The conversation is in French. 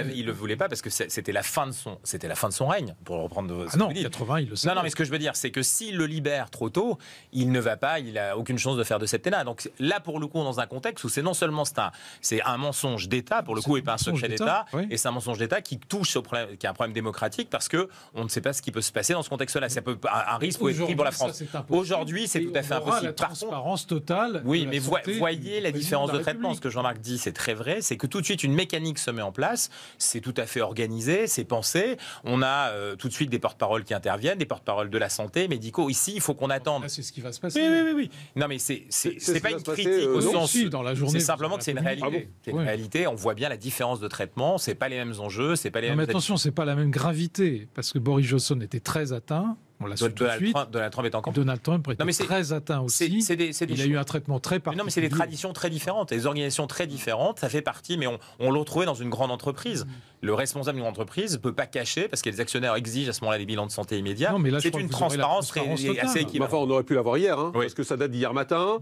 Il ne le voulait pas parce que c'était la fin de son règne, pour reprendre ce Ah non, que vous dites. 80, il le sait. Non, mais ce que je veux dire, c'est que s'il le libère trop tôt, il ne va pas, il n'a aucune chance de faire de septennat. Donc là, pour le coup, dans un contexte où c'est non seulement c'est un mensonge d'État, pour le coup, et pas un secret d'État, oui. et c'est un mensonge d'État qui touche au problème, qui est un problème démocratique, parce que on ne sait pas ce qui peut se passer dans ce contexte-là. Ça peut un risque peut être pris pour la France. Aujourd'hui, c'est tout à fait impossible. La transparence totale. Oui, mais voyez la différence de traitement. Ce que Jean-Marc dit, c'est très vrai, c'est que tout de suite une mécanique se met en place. C'est tout à fait organisé, c'est pensé. On a tout de suite des porte-paroles qui interviennent, des porte-paroles de la santé, médicaux. Ici, il faut qu'on attende. Là, c'est ce qui va se passer. Oui. Non, mais c'est pas une critique au sens. Dans la journée, c'est simplement que c'est une réalité. C'est une réalité. On voit bien la différence de traitement. C'est pas les mêmes enjeux. C'est pas les mêmes. Mais attention, c'est pas la même gravité parce que Boris Johnson était très atteint. On l'a su tout de suite. Donald Trump est encore. Donald Trump était très atteint aussi. Il a eu un traitement très particulier. Non, mais c'est des traditions très différentes, des organisations très différentes. Ça fait partie, mais on l'a retrouvé dans une grande entreprise. Le responsable d'une entreprise ne peut pas cacher, parce que les actionnaires exigent à ce moment-là des bilans de santé immédiats. C'est une transparence assez équilibrée. Enfin, on aurait pu l'avoir hier, parce que ça date d'hier matin.